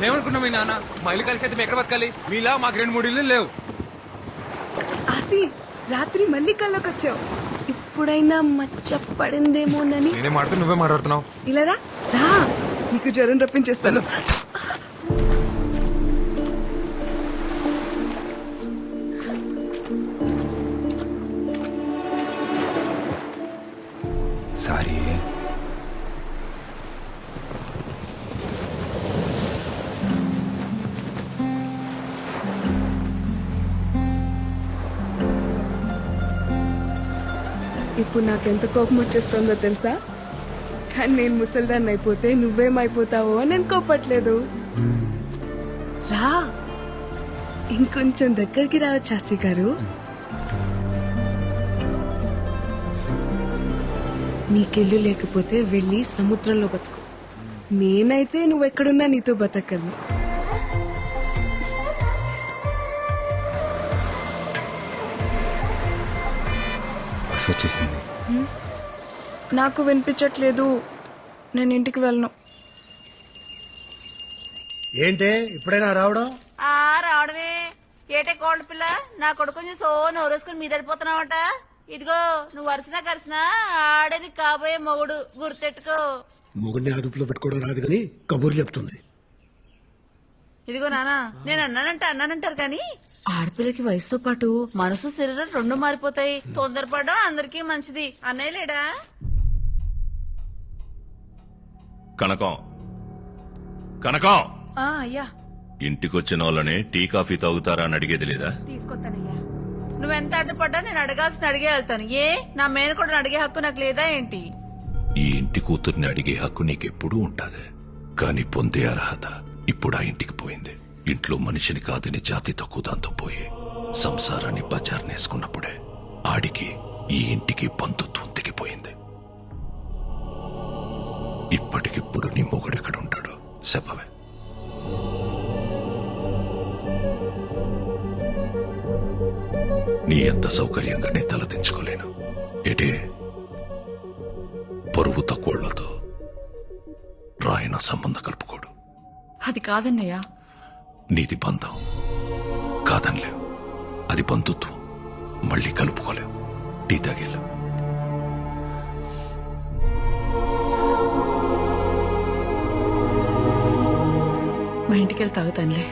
మేమనుకున్నాం మీ నాన్న మా ఇల్లు కలిసి అయితే మేము ఎక్కడ బతకాలి? మీలా మాకు 2-3 ఇల్లు లేవు. ఆసి రాత్రి మళ్ళీ కల్లోకి వచ్చావు. ఇప్పుడైనా మచ్చ పడిందేమోనని. నేనే మాట్లాడుతూ నువ్వే మాట్లాడుతున్నావు. ఇలా రా రా, నీకు జ్వరం రప్పించేస్తాను. సారీ. ఇప్పుడు నాకెంత కోపం వచ్చేస్తుందో తెలుసా? కానీ నేను ముసల్దాన్ని అయిపోతే నువ్వేమైపోతావో అని నేను కోపట్లేదు. రా, ఇంకొంచెం దగ్గరికి రావచ్చు ఆసి గారు. నీకెళ్ళు లేకపోతే వెళ్ళి సముద్రంలో బతుకు. నేనైతే నువ్వెక్కడున్నా నీతో బతకను. వచ్చేసింది. నాకు వినిపించట్లేదు, నేను ఇంటికి వెళ్ళను. ఏంటే ఇప్పుడైనా రావడం? రావడమే ఏటే కోళ్ళ పిల్ల, నా కొడుకుని సో నోరేసుకుని మీదడిపోతున్నావట. ఇదిగో నువ్వు వరుసనా కలిసినా ఆడని కాబోయే మొగుడు, గుర్తెట్టుకో. మొగుడిని అదుపులో పెట్టుకోవడం రాదు కానీ కబుర్లు చెప్తుంది. ఇదిగో నానా, నేను అన్నానంటారు కానీ ఆడపిల్లకి వయసుతో పాటు మనసు శరీరం రెండు మారిపోతాయి. తొందరపడడం అందరికీ మంచిది. అన్నయ్య లేడా? కనకం కనకం, అయ్యా ఇంటికొచ్చిన వాళ్ళని టీ కాఫీ తాగుతారా అని అడిగేది లేదా? తీసుకొస్తానయ్యా. నువ్వెంత అడ్డుపడ్డా నేను అడగాల్సిన అడిగే వెళ్తాను. ఏ నా మేనకోడని అడిగే హక్కు నాకు లేదా ఏంటి? ఈ ఇంటి కూతుర్ని అడిగే హక్కు నీకెప్పుడూ ఉంటాది, కాని పొందే అర్హత ఇప్పుడు ఆ ఇంటికి పోయింది. ఇంట్లో మనిషిని కాదని జాతి తక్కువ దాంతో పోయి సంసారాన్ని బజార్నేసుకున్నప్పుడే ఆడికి ఈ ఇంటికి బంధుత్వం తెగిపోయింది. ఇప్పటికిప్పుడు నీ మొగుడెక్కడుంటాడో చెప్పవే. నీ ఎంత సౌకర్యంగా నీ తలదించుకోలేను. ఏటే పరువు తక్కువళ్లతో రాయన సంబంధం కలుపుకోడు. అది కాదన్నయ్యా. నీది బంధం కాదనిలేవు, అది బంధుత్వం. మళ్ళీ కలుపుకోలేవు. టీ తాగేళ్ళు. మా ఇంటికి వెళ్ళి తాగుతానులే.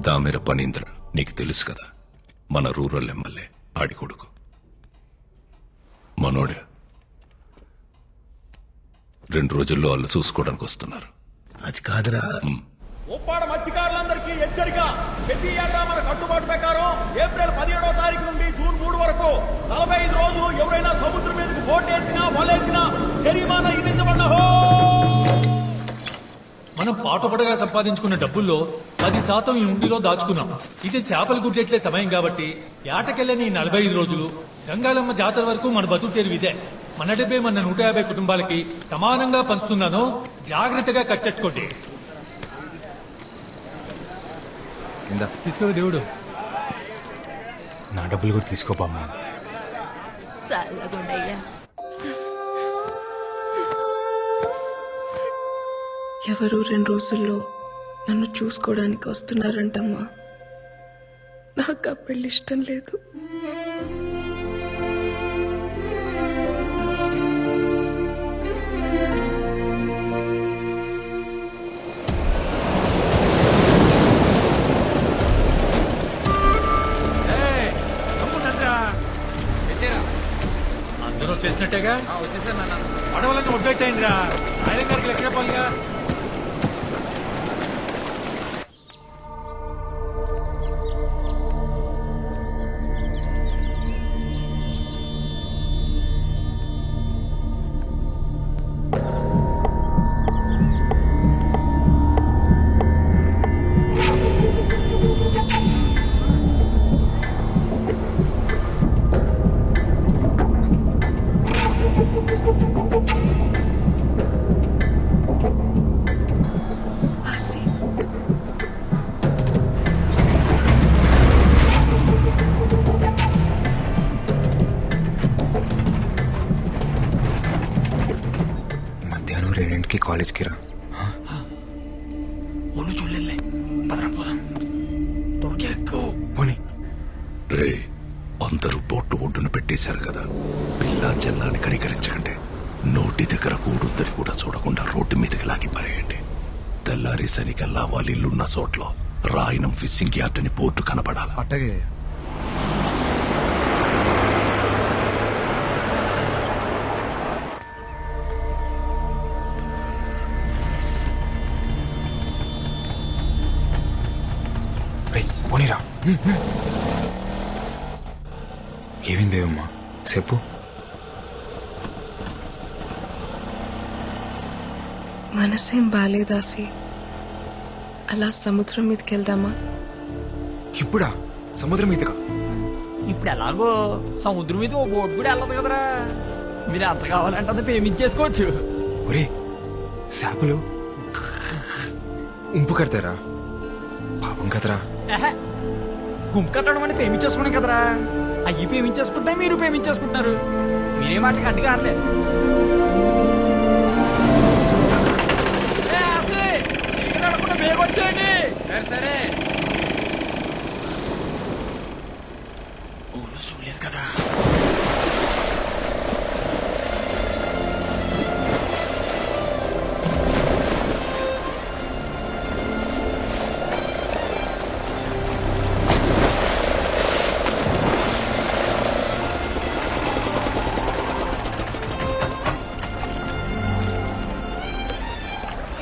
దామెర పనీంద్ర నీకు తెలుసు కదా, మన రూరల్ ఎమ్మెల్యే ఆడి కొడుకు. మనోడే 2 రోజుల్లో వాళ్ళు చూసుకోవడానికి వస్తున్నారు. అది కాదురా, ఉప్పాడ మత్స్యకారులందరికీ హెచ్చరిక. ప్రతి ఏటా మన కట్టుబాటు ప్రకారం ఏప్రిల్ 17వ తారీఖు నుండి జూన్ 3 వరకు 45 రోజులు ఎవరైనా సముద్రం మీదకి బోటేసినా వలేసినా జరిమానా విధించబడ్డహో. మనం పాటుపడగా సంపాదించుకున్న డబ్బుల్లో 10% ఈ ఉండిలో దాచుకున్నాం. ఇది చేపలు గుడ్డెట్లే సమయం కాబట్టి ఏటకెళ్ళని 45 రోజులు గంగాలమ్మ జాతర వరకు మన బతుకు తెరువు ఇదే. మన డబ్బే మన 150 కుటుంబాలకి సమానంగా పంచుతున్నాను. జాగ్రత్తగా కట్టెట్టుకోండి. తీసుకో దేవుడు. నా డబ్బులు కూడా తీసుకోపమ్మా. ఎవరు 2 రోజుల్లో నన్ను చూసుకోవడానికి వస్తున్నారంటమ్మా. నాకు ఆ పెళ్లి ఇష్టం లేదు. అందరూ వచ్చేసినట్టేగా. వచ్చేసాను నాన్న. పడవలన్నీ ఒడ్డెట్టయిందిరా. ఆయన గారికి లెక్క చెప్పాలిగా. కాలేజ్కి రా. ఒళ్ళు చూడలే పదరా పోదాం దొరికేకు పోనీ. రే అందరూ బొట్టు ఒడ్డున పెట్టేశారు కదా, పిల్ల చెల్లాని కనికరించకండి. నోటి దగ్గర కూడుందని కూడా చూడకుండా రోడ్డు మీదకి లాగి పారేయండి. తెల్లారేసరికల్లా వాళ్ళ ఇల్లున్న చోట్లో రాయనం ఫిషింగ్ యార్డ్ అని బోర్డు కనపడాలి. అట్టగే రే పోనీరా. ఏమైందేమమ్మా చెప్పు. మనసేం బాలేదాసి, అలా సముద్రం మీదకి వెళ్దామా? ఇప్పుడా? సముద్రం మీదకా? ఇప్పుడు ఎలాగో సముద్రం మీద ఓ బోట్ కూడా వెళ్ళదు కదరా. మీరు ఎంత కావాలంటే అంత పేమెంట్ చేసుకోవచ్చు. ఒరే చేపలు ఉంపు కడతారా? పాపం కదరా. గుంపు కట్టడం అంటే పేమెంట్ చేసుకోవడం కదరా. అయ్యి పేమెంట్ చేసుకుంటే మీరు పేమెంట్ చేసుకుంటున్నారు. మీరే మాటకి అడ్డుగా ఆడలేదు. బేగ వచ్చేయండి. సరే ఊళ్ళు చూడలేదు కదా.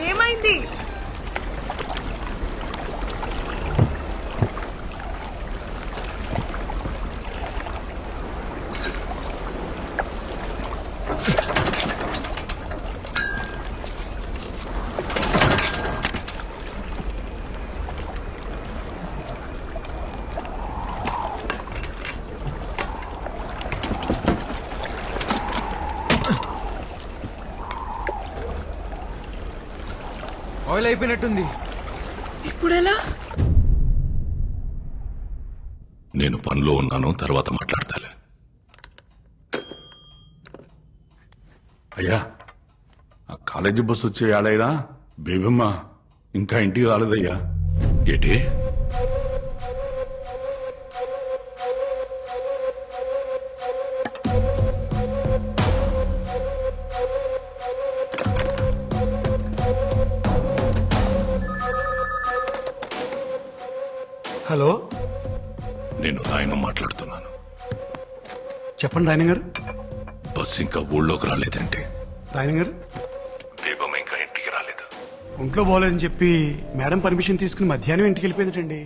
ఏమైంది? ఆయిల్ అయిపోయినట్టుంది. ఇప్పుడెలా? నేను పనిలో ఉన్నాను, తర్వాత మాట్లాడతాలే. అయ్యా ఆ కాలేజీ బస్సు వచ్చే ఏడైనా బేబమ్మ ఇంకా ఇంటికి రాలేదయ్యా. ఏంటి? హలో, నేను రాయను మాట్లాడుతున్నాను. చెప్పండి రాయన గారు. బస్ ఇంకా ఊళ్ళోకి రాలేదంటే? రాయన గారు దీపం ఇంకా ఇంటికి రాలేదు. ఒంట్లో బాగోలేదని చెప్పి మేడం పర్మిషన్ తీసుకుని మధ్యాహ్నం ఇంటికి వెళ్ళిపోయిందండి.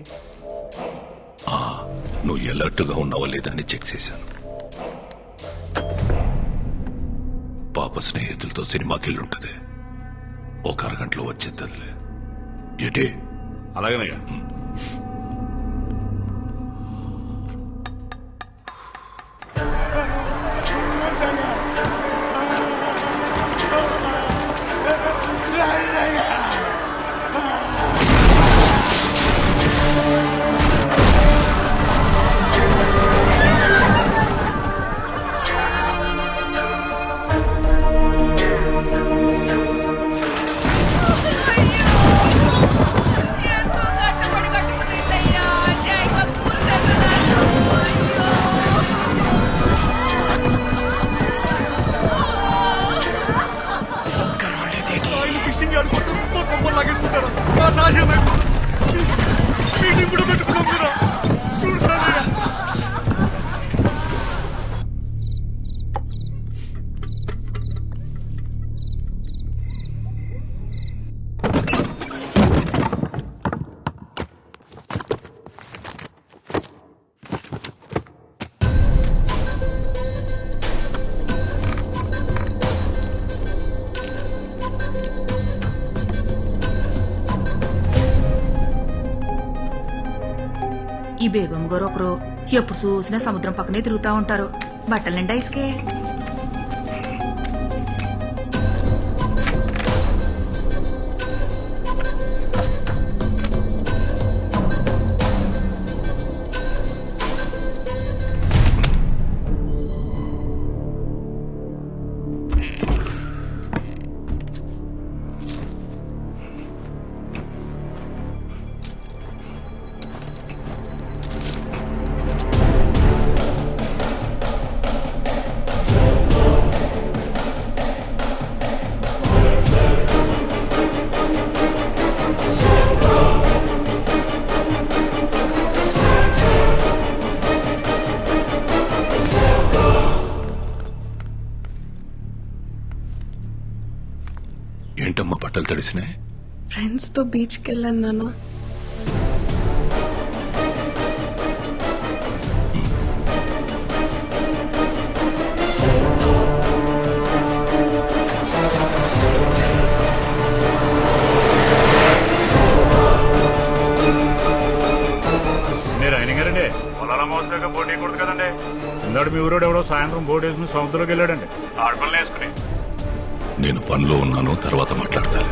నువ్వు ఎలర్ట్గా ఉన్నావా లేదా అని చెక్ చేశాను. పాప స్నేహితులతో సినిమాకి వెళ్ళుంటది. ఒక అరగంటలో వచ్చేద్దదిలే. ఏంటి? అలాగేనయ్యా. ఫిషింగ్ యార్డ్ కోసం కొమ్మలు లాగేసుకుంటారా? నాశనం అయిపోతుంది. మీటింగ్ కూడా పెట్టుకున్నాం కదా. చూడుతానయ్యా. ఈ బేబమ్మ గారు ఒకరు ఎప్పుడు చూసినా సముద్రం పక్కనే తిరుగుతా ఉంటారు. బట్టల నిండా ఇసుకే. బట్టలు తడిసినాయి. ఫ్రెండ్స్ తో బీచ్కి వెళ్ళాను నాన్న. మీరు ఆయన గారండి పొలాల మోసగా పోటీ కూడదు కదండి. ఇందాడు మీ ఊరోడు ఎవడో సాయంత్రం బోట్ వేసుకుని సముద్రంలోకి వెళ్ళాడండి. ఆడపిల్లలు వేసుకుని నేను పనిలో ఉన్నాను, తర్వాత మాట్లాడతాను.